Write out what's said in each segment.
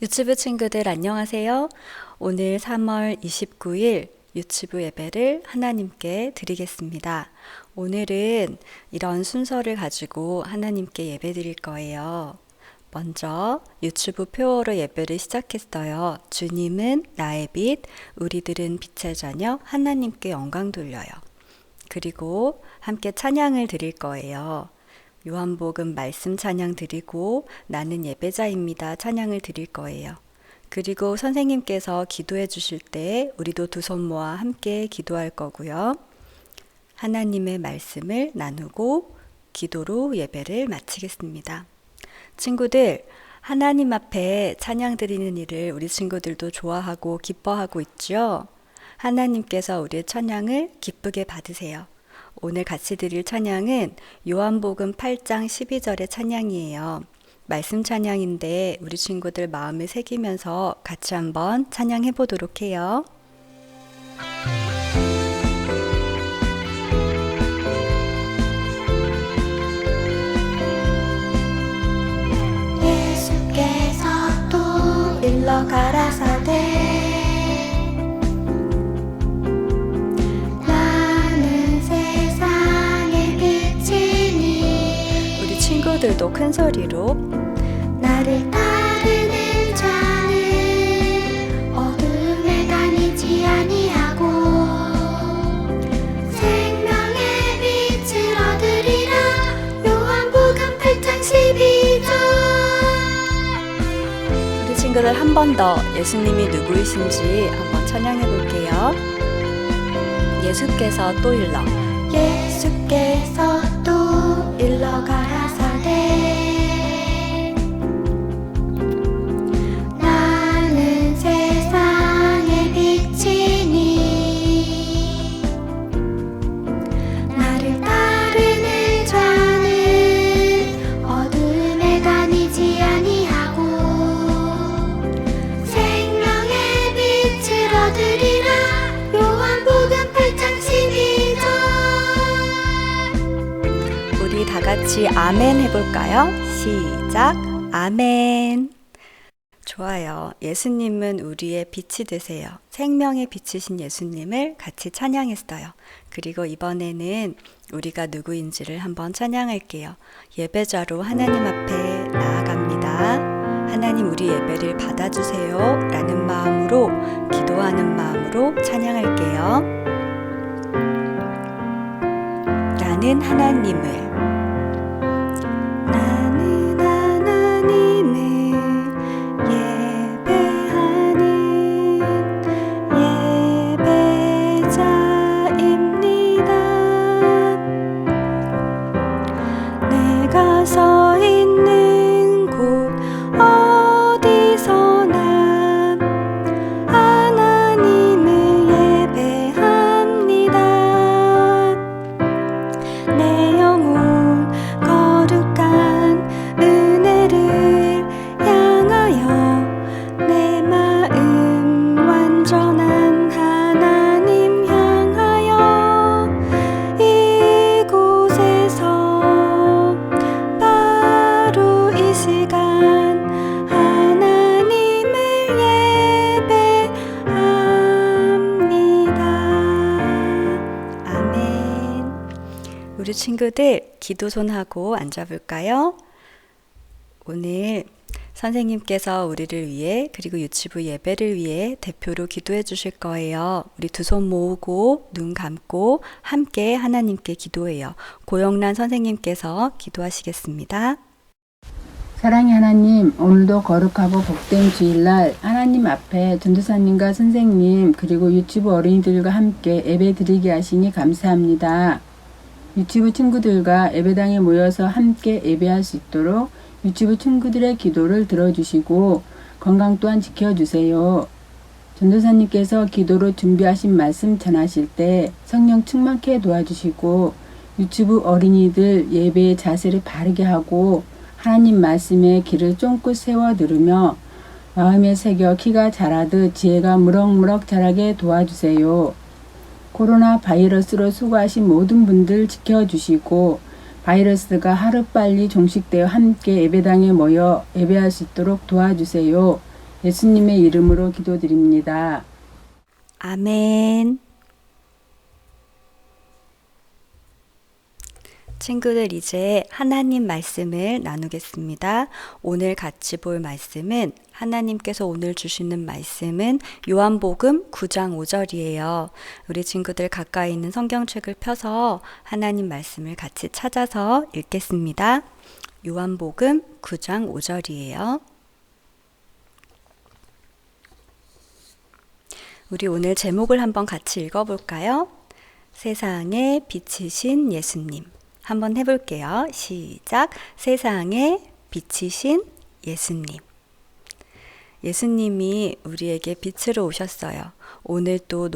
유치부 친구들 안녕하세요. 오늘 3월 29일 유치부 예배를 하나님께 드리겠습니다. 오늘은 이런 순서를 가지고 하나님께 예배 드릴 거예요. 먼저 유치부 표어로 예배를 시작했어요. 주님은 나의 빛, 우리들은 빛의 자녀, 하나님께 영광 돌려요. 그리고 함께 찬양을 드릴 거예요. 요한복음 말씀 찬양 드리고 나는 예배자입니다 찬양을 드릴 거예요. 그리고 선생님께서 기도해 주실 때 우리도 두 손 모아 함께 기도할 거고요. 하나님의 말씀을 나누고 기도로 예배를 마치겠습니다. 친구들, 하나님 앞에 찬양 드리는 일을 우리 친구들도 좋아하고 기뻐하고 있죠? 하나님께서 우리의 찬양을 기쁘게 받으세요. 오늘 같이 드릴 찬양은 요한복음 8장 12절의 찬양이에요. 말씀 찬양인데 우리 친구들 마음에 새기면서 같이 한번 찬양해 보도록 해요. 예수께서 또 일러 가라사대 친구들도 큰 소리로 나를 따르는 자는 어둠에 다니지 아니하고 생명의 빛을 얻으리라. 요한복음 8장 12절. 우리 친구들 한 번 더 예수님이 누구이신지 한번 찬양해 볼게요. 예수께서 또 일러 가라사대 나는 세상의 빛이니 나를 따르는 자는 어둠에 다니지 아니하고 생명의 빛을 얻으리라. 요한복음 8장 12절. 우리 다 같이 아멘 해볼까요? 시작! 아멘! 좋아요. 예수님은 우리의 빛이 되세요. 생명의 빛이신 예수님을 같이 찬양했어요. 그리고 이번에는 우리가 누구인지를 한번 찬양할게요. 예배자로 하나님 앞에 나아갑니다. 하나님 우리 예배를 받아주세요 라는 마음으로 기도하는 마음으로 찬양할게요. 나는 하나님을 예배하는 예배자입니다. 내가 서 있는 곳 어디서나 하나님을 예배합니다. 내 영혼 거룩한 은혜를 향하여 내 마음 완전한 하나님 향하여 이곳에서 바로 이 시간 하나님을 예배합니다. 아멘. 우리 친구들 기도손하고 앉아볼까요? 오늘 선생님께서 우리를 위해 그리고 유치부 예배를 위해 대표로 기도해 주실 거예요. 우리 두 손 모으고 눈 감고 함께 하나님께 기도해요. 고영란 선생님께서 기도하시겠습니다. 사랑의 하나님, 오늘도 거룩하고 복된 주일날 하나님 앞에 전도사님과 선생님 그리고 유치부 어린이들과 함께 예배 드리게 하시니 감사합니다. 유치부 친구들과 예배당에 모여서 함께 예배할 수 있도록 유치부 친구들의 기도를 들어주시고 건강 또한 지켜주세요. 전도사님께서 기도로 준비하신 말씀 전하실 때 성령 충만케 도와주시고 유치부 어린이들 예배의 자세를 바르게 하고 하나님 말씀의 길을 쫑긋 세워 들으며 마음에 새겨 키가 자라듯 지혜가 무럭무럭 자라게 도와주세요. 코로나 바이러스로 수고하신 모든 분들 지켜주시고 바이러스가 하루빨리 종식되어 함께 예배당에 모여 예배할 수 있도록 도와주세요. 예수님의 이름으로 기도드립니다. 아멘. 친구들, 이제 하나님 말씀을 나누겠습니다. 오늘 같이 볼 말씀은, 하나님께서 오늘 주시는 말씀은 요한복음 9장 5절이에요. 우리 친구들 가까이 있는 성경책을 펴서 하나님 말씀을 같이 찾아서 읽겠습니다. 요한복음 9장 5절이에요. 우리 오늘 제목을 한번 같이 읽어볼까요? 세상에 빛이신 예수님. 한번 해볼게요. 시작. 세상에 빛이신 예수님. 예수님이 우리에게 빛으로 오셨어요. 오늘 또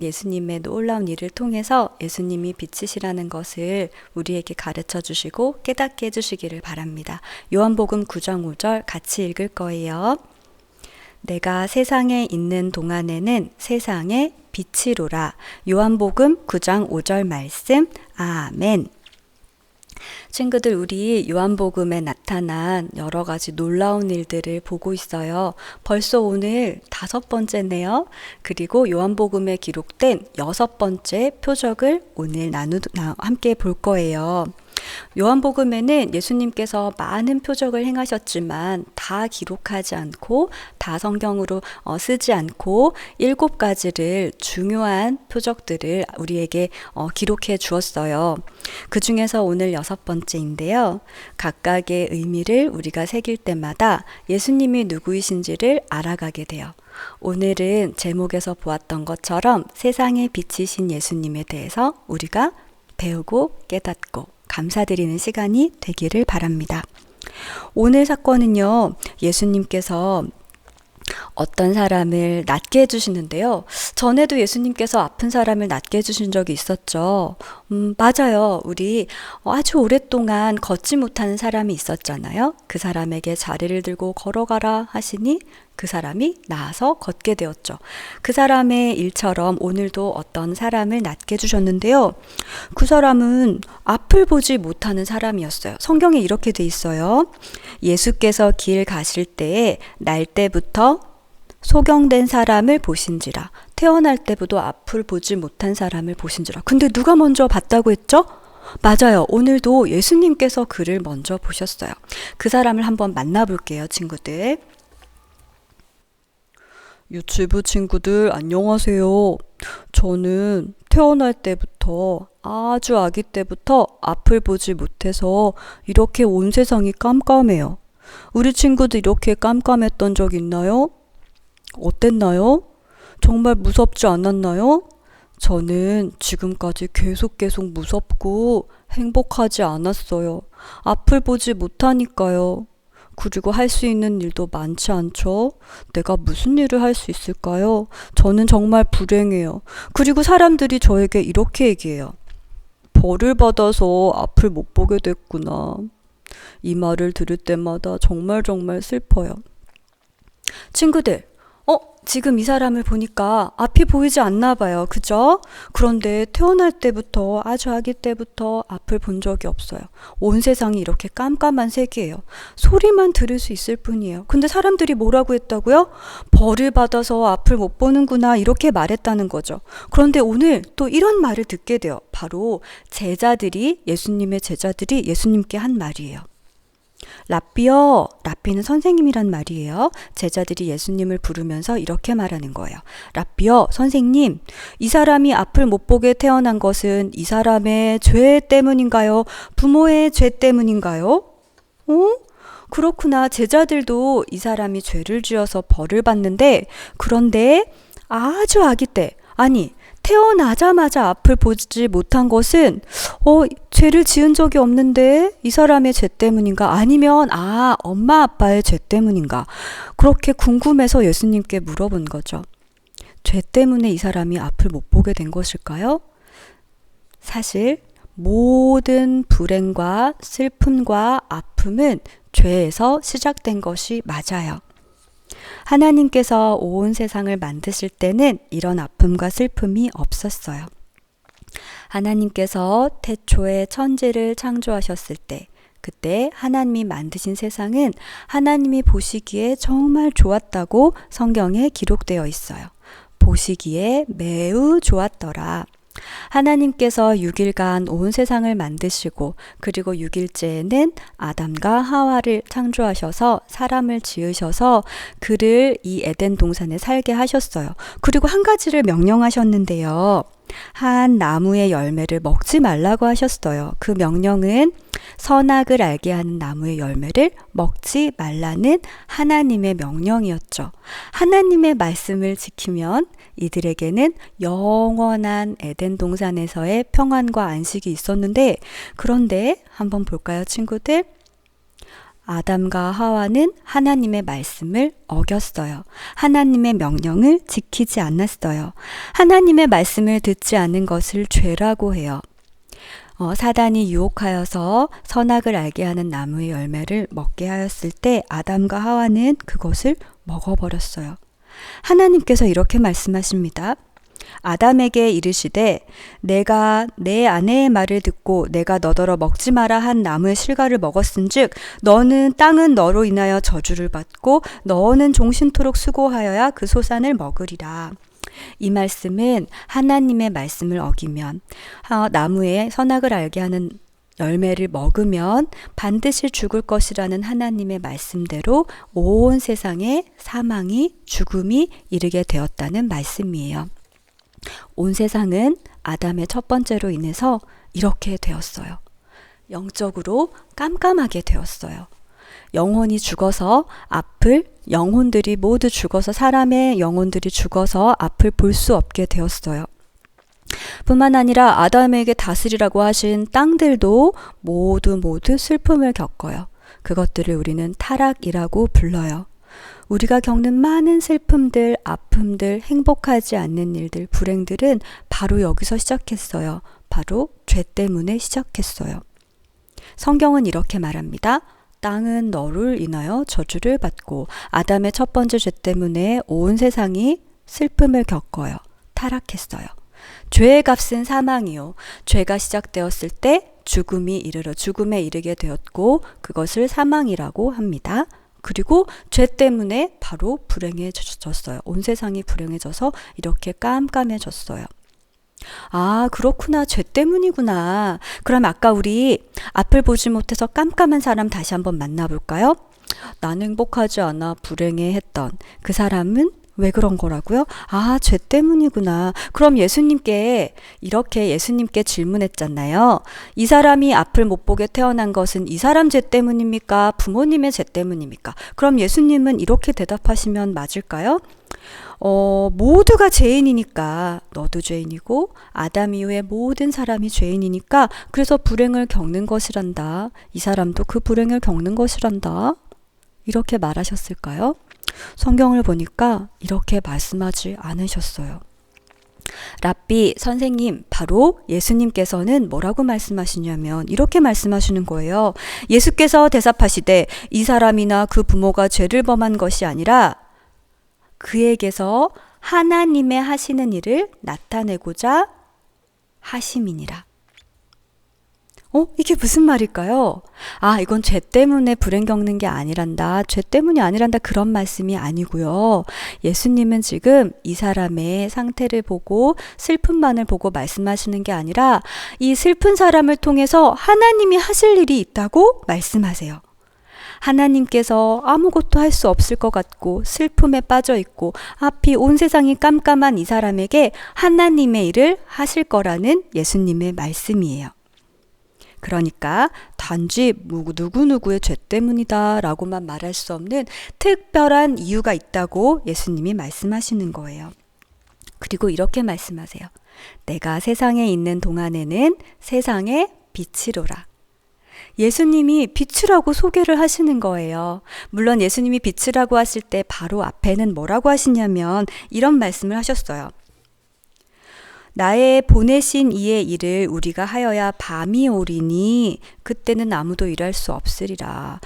예수님의 놀라운 일을 통해서 예수님이 빛이시라는 것을 우리에게 가르쳐 주시고 깨닫게 해주시기를 바랍니다. 요한복음 9장 5절 같이 읽을 거예요. 내가 세상에 있는 동안에는 세상의 빛이로라. 요한복음 9장 5절 말씀. 아멘. 친구들, 우리 요한복음에 나타난 여러 가지 놀라운 일들을 보고 있어요. 벌써 오늘 5번째네요. 그리고 요한복음에 기록된 6번째 표적을 오늘 함께 볼 거예요. 요한복음에는 예수님께서 많은 표적을 행하셨지만 다 기록하지 않고 다 성경으로 쓰지 않고 7가지를 중요한 표적들을 우리에게 기록해 주었어요. 그 중에서 오늘 6번째인데요. 각각의 의미를 우리가 새길 때마다 예수님이 누구이신지를 알아가게 돼요. 오늘은 제목에서 보았던 것처럼 세상에 비치신 예수님에 대해서 우리가 배우고 깨닫고 감사드리는 시간이 되기를 바랍니다. 오늘 사건은요, 예수님께서 어떤 사람을 낫게 해주시는데요. 전에도 예수님께서 아픈 사람을 낫게 해주신 적이 있었죠. 맞아요. 우리 아주 오랫동안 걷지 못하는 사람이 있었잖아요. 그 사람에게 자리를 들고 걸어가라 하시니 그 사람이 나아서 걷게 되었죠. 그 사람의 일처럼 오늘도 어떤 사람을 낫게 해주셨는데요. 그 사람은 앞을 보지 못하는 사람이었어요. 성경에 이렇게 돼 있어요. 예수께서 길 가실 때에 날 때부터 소경된 사람을 보신지라. 태어날 때부터 앞을 보지 못한 사람을 보신지라. 근데 누가 먼저 봤다고 했죠? 맞아요. 오늘도 예수님께서 그를 먼저 보셨어요. 그 사람을 한번 만나볼게요, 친구들. 유치부 친구들 안녕하세요. 저는 태어날 때부터 아주 아기 때부터 앞을 보지 못해서 이렇게 온 세상이 깜깜해요. 우리 친구들 이렇게 깜깜했던 적 있나요? 어땠나요? 정말 무섭지 않았나요? 저는 지금까지 계속 무섭고 행복하지 않았어요. 앞을 보지 못하니까요. 그리고 할 수 있는 일도 많지 않죠? 내가 무슨 일을 할 수 있을까요? 저는 정말 불행해요. 그리고 사람들이 저에게 이렇게 얘기해요. 벌을 받아서 앞을 못 보게 됐구나. 이 말을 들을 때마다 정말 슬퍼요. 친구들, 지금 이 사람을 보니까 앞이 보이지 않나 봐요. 그죠? 그런데 태어날 때부터 아주 아기 때부터 앞을 본 적이 없어요. 온 세상이 이렇게 깜깜한 세계예요. 소리만 들을 수 있을 뿐이에요. 근데 사람들이 뭐라고 했다고요? 벌을 받아서 앞을 못 보는구나 이렇게 말했다는 거죠. 그런데 오늘 또 이런 말을 듣게 돼요. 바로 예수님의 제자들이 예수님께 한 말이에요. 랍비요. 랍비는 선생님이란 말이에요. 제자들이 예수님을 부르면서 이렇게 말하는 거예요. 랍비요, 선생님, 이 사람이 앞을 못 보게 태어난 것은 이 사람의 죄 때문인가요? 부모의 죄 때문인가요? 그렇구나. 제자들도 이 사람이 죄를 지어서 벌을 받는데, 그런데 아주 아기 때, 아니 태어나자마자 앞을 보지 못한 것은 죄를 지은 적이 없는데 이 사람의 죄 때문인가? 아니면 엄마 아빠의 죄 때문인가? 그렇게 궁금해서 예수님께 물어본 거죠. 죄 때문에 이 사람이 앞을 못 보게 된 것일까요? 사실 모든 불행과 슬픔과 아픔은 죄에서 시작된 것이 맞아요. 하나님께서 온 세상을 만드실 때는 이런 아픔과 슬픔이 없었어요. 하나님께서 태초에 천지를 창조하셨을 때 그때 하나님이 만드신 세상은 하나님이 보시기에 정말 좋았다고 성경에 기록되어 있어요. 보시기에 매우 좋았더라. 하나님께서 6일간 온 세상을 만드시고 그리고 6일째에는 아담과 하와를 창조하셔서 사람을 지으셔서 그를 이 에덴 동산에 살게 하셨어요. 그리고 한 가지를 명령하셨는데요. 한 나무의 열매를 먹지 말라고 하셨어요. 그 명령은 선악을 알게 하는 나무의 열매를 먹지 말라는 하나님의 명령이었죠. 하나님의 말씀을 지키면 이들에게는 영원한 에덴 동산에서의 평안과 안식이 있었는데, 그런데 한번 볼까요, 친구들? 아담과 하와는 하나님의 말씀을 어겼어요. 하나님의 명령을 지키지 않았어요. 하나님의 말씀을 듣지 않은 것을 죄라고 해요. 사단이 유혹하여서 선악을 알게 하는 나무의 열매를 먹게 하였을 때 아담과 하와는 그것을 먹어버렸어요. 하나님께서 이렇게 말씀하십니다. 아담에게 이르시되 내가 내 아내의 말을 듣고 내가 너더러 먹지 마라 한 나무의 실과를 먹었은즉 너는 땅은 너로 인하여 저주를 받고 너는 종신토록 수고하여야 그 소산을 먹으리라. 이 말씀은 하나님의 말씀을 어기면 나무의 선악을 알게 하는 열매를 먹으면 반드시 죽을 것이라는 하나님의 말씀대로 온 세상에 사망이 죽음이 이르게 되었다는 말씀이에요. 온 세상은 아담의 첫 번째로 인해서 이렇게 되었어요. 영적으로 깜깜하게 되었어요. 영혼이 죽어서 앞을 영혼들이 모두 죽어서 사람의 영혼들이 죽어서 앞을 볼 수 없게 되었어요. 뿐만 아니라 아담에게 다스리라고 하신 땅들도 모두 슬픔을 겪어요. 그것들을 우리는 타락이라고 불러요. 우리가 겪는 많은 슬픔들, 아픔들, 행복하지 않는 일들, 불행들은 바로 여기서 시작했어요. 바로 죄 때문에 시작했어요. 성경은 이렇게 말합니다. 땅은 너를 인하여 저주를 받고 아담의 첫 번째 죄 때문에 온 세상이 슬픔을 겪어요. 타락했어요. 죄의 값은 사망이요. 죄가 시작되었을 때 죽음에 이르게 되었고 그것을 사망이라고 합니다. 그리고 죄 때문에 바로 불행해졌어요. 온 세상이 불행해져서 이렇게 깜깜해졌어요. 아, 그렇구나. 죄 때문이구나. 그럼 아까 우리 앞을 보지 못해서 깜깜한 사람 다시 한번 만나볼까요? 나는 행복하지 않아 불행해 했던 그 사람은 왜 그런 거라고요? 아, 죄 때문이구나. 그럼 예수님께 질문했잖아요. 이 사람이 앞을 못 보게 태어난 것은 이 사람 죄 때문입니까? 부모님의 죄 때문입니까? 그럼 예수님은 이렇게 대답하시면 맞을까요? 모두가 죄인이니까 너도 죄인이고 아담 이후에 모든 사람이 죄인이니까 그래서 불행을 겪는 것이란다. 이 사람도 그 불행을 겪는 것이란다. 이렇게 말하셨을까요? 성경을 보니까 이렇게 말씀하지 않으셨어요. 랍비 선생님, 바로 예수님께서는 뭐라고 말씀하시냐면 이렇게 말씀하시는 거예요. 예수께서 대답하시되 이 사람이나 그 부모가 죄를 범한 것이 아니라 그에게서 하나님의 하시는 일을 나타내고자 하심이니라. 이게 무슨 말일까요? 아, 이건 죄 때문에 불행 겪는 게 아니란다. 죄 때문이 아니란다. 그런 말씀이 아니고요. 예수님은 지금 이 사람의 상태를 보고 슬픔만을 보고 말씀하시는 게 아니라 이 슬픈 사람을 통해서 하나님이 하실 일이 있다고 말씀하세요. 하나님께서 아무것도 할 수 없을 것 같고 슬픔에 빠져 있고 앞이 온 세상이 깜깜한 이 사람에게 하나님의 일을 하실 거라는 예수님의 말씀이에요. 그러니까 단지 누구누구의 죄 때문이다 라고만 말할 수 없는 특별한 이유가 있다고 예수님이 말씀하시는 거예요. 그리고 이렇게 말씀하세요. 내가 세상에 있는 동안에는 세상의 빛이로라. 예수님이 빛이라고 소개를 하시는 거예요. 물론 예수님이 빛이라고 하실 때 바로 앞에는 뭐라고 하시냐면 이런 말씀을 하셨어요. 나의 보내신 이의 일을 우리가 하여야 밤이 오리니 그때는 아무도 일할 수 없으리라.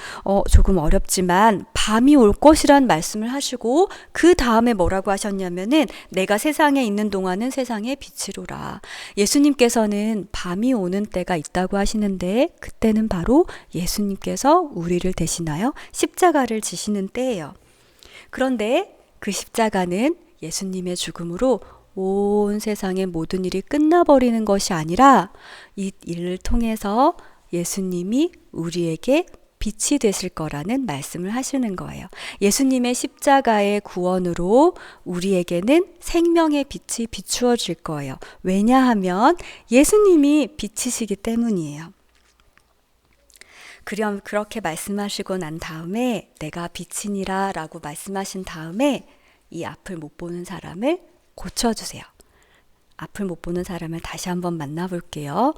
조금 어렵지만 밤이 올 것이란 말씀을 하시고 그 다음에 뭐라고 하셨냐면은 내가 세상에 있는 동안은 세상의 빛이로라. 예수님께서는 밤이 오는 때가 있다고 하시는데 그때는 바로 예수님께서 우리를 대신하여 십자가를 지시는 때예요. 그런데 그 십자가는 예수님의 죽음으로 온 세상의 모든 일이 끝나버리는 것이 아니라 이 일을 통해서 예수님이 우리에게 빛이 되실 거라는 말씀을 하시는 거예요. 예수님의 십자가의 구원으로 우리에게는 생명의 빛이 비추어질 거예요. 왜냐하면 예수님이 빛이시기 때문이에요. 그렇게 말씀하시고 난 다음에 내가 빛이니라 라고 말씀하신 다음에 이 앞을 못 보는 사람을 고쳐주세요. 앞을 못 보는 사람을 다시 한번 만나볼게요.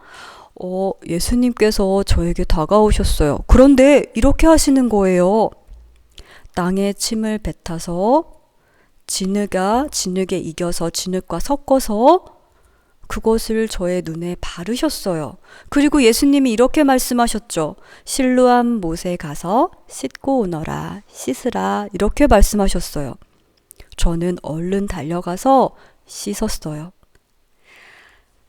예수님께서 저에게 다가오셨어요. 그런데 이렇게 하시는 거예요. 땅에 침을 뱉어서 진흙에 이겨서 진흙과 섞어서 그것을 저의 눈에 바르셨어요. 그리고 예수님이 이렇게 말씀하셨죠. 실로암 못에 가서 씻고 오너라, 씻으라 이렇게 말씀하셨어요. 저는 얼른 달려가서 씻었어요.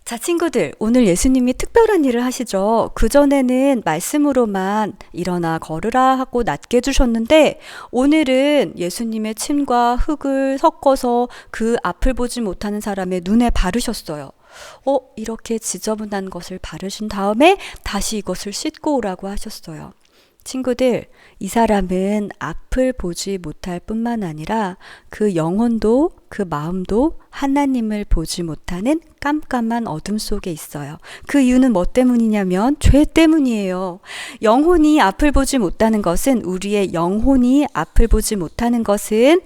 자, 친구들, 오늘 예수님이 특별한 일을 하시죠. 그전에는 말씀으로만 일어나 걸으라 하고 낫게 해주셨는데 오늘은 예수님의 침과 흙을 섞어서 그 앞을 보지 못하는 사람의 눈에 바르셨어요. 이렇게 지저분한 것을 바르신 다음에 다시 이것을 씻고 오라고 하셨어요. 친구들, 이 사람은 앞을 보지 못할 뿐만 아니라 그 영혼도 그 마음도 하나님을 보지 못하는 깜깜한 어둠 속에 있어요. 그 이유는 뭐 때문이냐면 죄 때문이에요. 영혼이 앞을 보지 못하는 것은 우리의 영혼이 앞을 보지 못하는 것은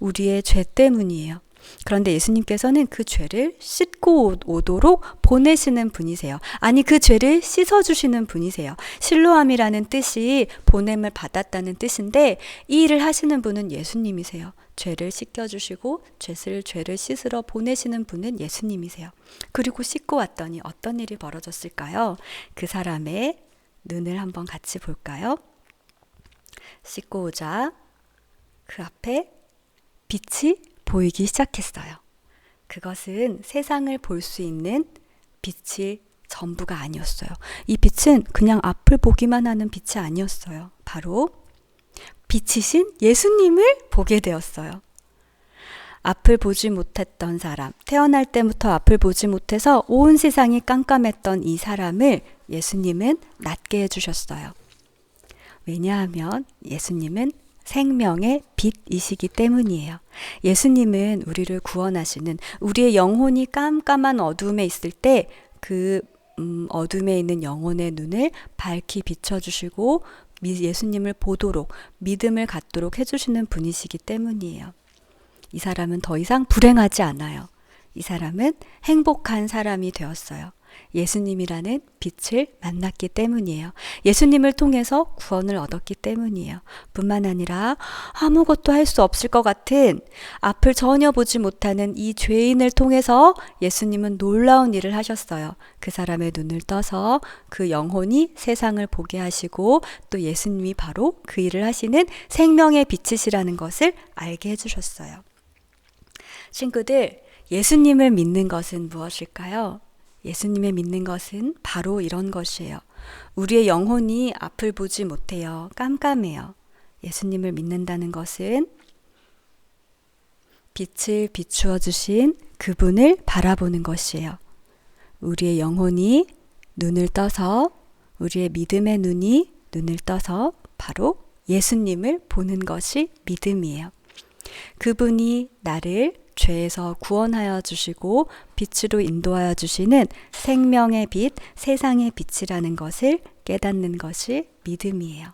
우리의 죄 때문이에요. 그런데 예수님께서는 그 죄를 씻고 오도록 보내시는 분이세요. 아니, 그 죄를 씻어주시는 분이세요. 실로암이라는 뜻이 보냄을 받았다는 뜻인데 이 일을 하시는 분은 예수님이세요. 죄를 씻겨주시고 죄를 씻으러 보내시는 분은 예수님이세요. 그리고 씻고 왔더니 어떤 일이 벌어졌을까요? 그 사람의 눈을 한번 같이 볼까요? 씻고 오자 그 앞에 빛이 보이기 시작했어요. 그것은 세상을 볼 수 있는 빛이 전부가 아니었어요. 이 빛은 그냥 앞을 보기만 하는 빛이 아니었어요. 바로 빛이신 예수님을 보게 되었어요. 앞을 보지 못했던 사람, 태어날 때부터 앞을 보지 못해서 온 세상이 깜깜했던 이 사람을 예수님은 낫게 해주셨어요. 왜냐하면 예수님은 생명의 빛이시기 때문이에요. 예수님은 우리를 구원하시는, 우리의 영혼이 깜깜한 어둠에 있을 때 그 어둠에 있는 영혼의 눈을 밝히 비춰주시고 예수님을 보도록, 믿음을 갖도록 해주시는 분이시기 때문이에요. 이 사람은 더 이상 불행하지 않아요. 이 사람은 행복한 사람이 되었어요. 예수님이라는 빛을 만났기 때문이에요. 예수님을 통해서 구원을 얻었기 때문이에요. 뿐만 아니라 아무것도 할 수 없을 것 같은, 앞을 전혀 보지 못하는 이 죄인을 통해서 예수님은 놀라운 일을 하셨어요. 그 사람의 눈을 떠서 그 영혼이 세상을 보게 하시고 또 예수님이 바로 그 일을 하시는 생명의 빛이시라는 것을 알게 해주셨어요. 친구들, 예수님을 믿는 것은 무엇일까요? 예수님을 믿는 것은 바로 이런 것이에요. 우리의 영혼이 앞을 보지 못해요. 깜깜해요. 예수님을 믿는다는 것은 빛을 비추어 주신 그분을 바라보는 것이에요. 우리의 영혼이 눈을 떠서, 우리의 믿음의 눈을 떠서 바로 예수님을 보는 것이 믿음이에요. 그분이 나를 죄에서 구원하여 주시고 빛으로 인도하여 주시는 생명의 빛, 세상의 빛이라는 것을 깨닫는 것이 믿음이에요.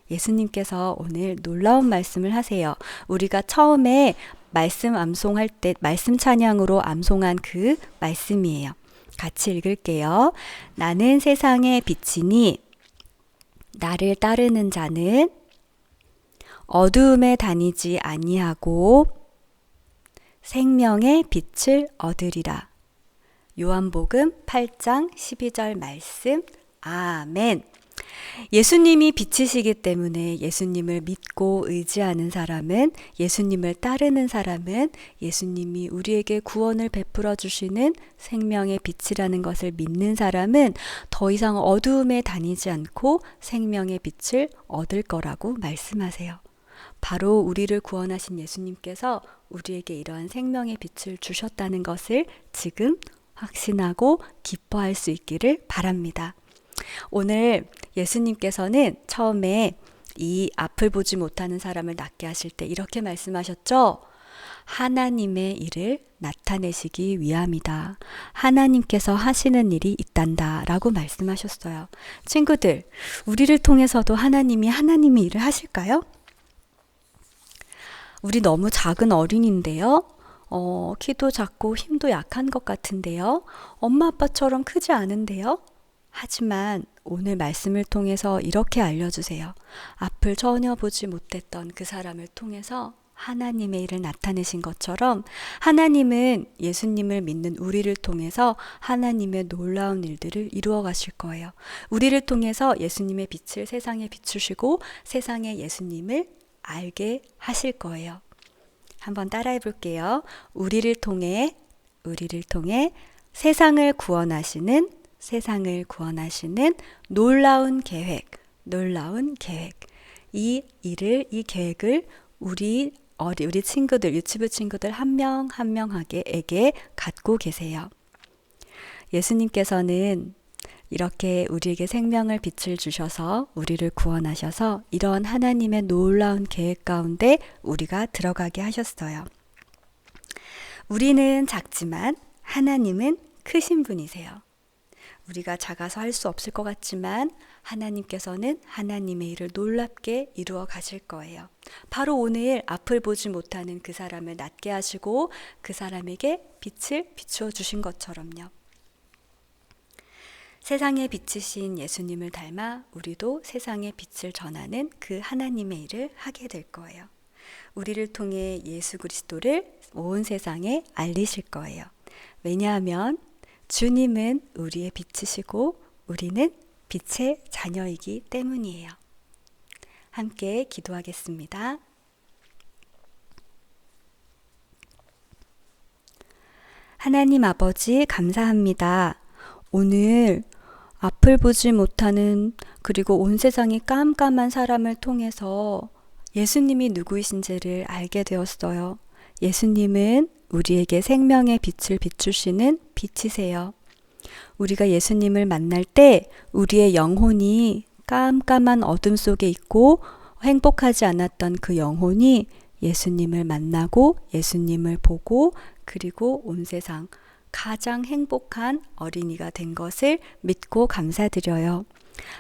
예수님께서 오늘 놀라운 말씀을 하세요. 우리가 처음에 말씀 암송할 때 말씀 찬양으로 암송한 그 말씀이에요. 같이 읽을게요. 나는 세상의 빛이니 나를 따르는 자는 어두움에 다니지 아니하고 생명의 빛을 얻으리라. 요한복음 8장 12절 말씀. 아멘. 예수님이 빛이시기 때문에 예수님을 믿고 의지하는 사람은, 예수님을 따르는 사람은 예수님이 우리에게 구원을 베풀어 주시는 생명의 빛이라는 것을 믿는 사람은 더 이상 어두움에 다니지 않고 생명의 빛을 얻을 거라고 말씀하세요. 바로 우리를 구원하신 예수님께서 우리에게 이러한 생명의 빛을 주셨다는 것을 지금 확신하고 기뻐할 수 있기를 바랍니다. 오늘 예수님께서는 처음에 이 앞을 보지 못하는 사람을 낫게 하실 때 이렇게 말씀하셨죠. 하나님의 일을 나타내시기 위함이다. 하나님께서 하시는 일이 있단다 라고 말씀하셨어요. 친구들, 우리를 통해서도 하나님의 일을 하실까요? 우리 너무 작은 어린인데요. 키도 작고 힘도 약한 것 같은데요. 엄마 아빠처럼 크지 않은데요. 하지만 오늘 말씀을 통해서 이렇게 알려주세요. 앞을 전혀 보지 못했던 그 사람을 통해서 하나님의 일을 나타내신 것처럼 하나님은 예수님을 믿는 우리를 통해서 하나님의 놀라운 일들을 이루어 가실 거예요. 우리를 통해서 예수님의 빛을 세상에 비추시고 세상에 예수님을 알게 하실 거예요. 한번 따라해 볼게요. 우리를 통해 세상을 구원하시는 놀라운 계획. 이 계획을 우리 친구들, 유치부 친구들 한 명 한 명에게 갖고 계세요. 예수님께서는 이렇게 우리에게 생명을 빛을 주셔서 우리를 구원하셔서 이런 하나님의 놀라운 계획 가운데 우리가 들어가게 하셨어요. 우리는 작지만 하나님은 크신 분이세요. 우리가 작아서 할 수 없을 것 같지만 하나님께서는 하나님의 일을 놀랍게 이루어 가실 거예요. 바로 오늘 앞을 보지 못하는 그 사람을 낫게 하시고 그 사람에게 빛을 비추어 주신 것처럼요. 세상의 빛이신 예수님을 닮아 우리도 세상의 빛을 전하는 그 하나님의 일을 하게 될 거예요. 우리를 통해 예수 그리스도를 온 세상에 알리실 거예요. 왜냐하면 주님은 우리의 빛이시고 우리는 빛의 자녀이기 때문이에요. 함께 기도하겠습니다. 하나님 아버지 감사합니다. 오늘 앞을 보지 못하는 그리고 온 세상이 깜깜한 사람을 통해서 예수님이 누구이신지를 알게 되었어요. 예수님은 우리에게 생명의 빛을 비추시는 빛이세요. 우리가 예수님을 만날 때 우리의 영혼이 깜깜한 어둠 속에 있고 행복하지 않았던 그 영혼이 예수님을 만나고 예수님을 보고 그리고 온 세상 가장 행복한 어린이가 된 것을 믿고 감사드려요.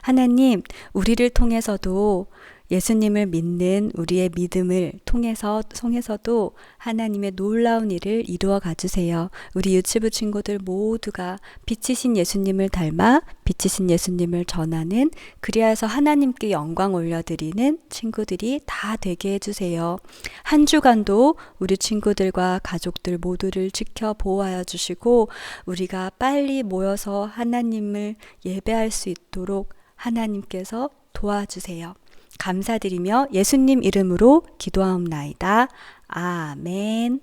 하나님, 우리를 통해서도 예수님을 믿는 우리의 믿음을 통해서도 하나님의 놀라운 일을 이루어 가주세요. 우리 유치부 친구들 모두가 빛이신 예수님을 닮아 빛이신 예수님을 전하는, 그리하여서 하나님께 영광 올려드리는 친구들이 다 되게 해주세요. 한 주간도 우리 친구들과 가족들 모두를 지켜 보호하여 주시고 우리가 빨리 모여서 하나님을 예배할 수 있도록 하나님께서 도와주세요. 감사드리며 예수님 이름으로 기도하옵나이다. 아멘.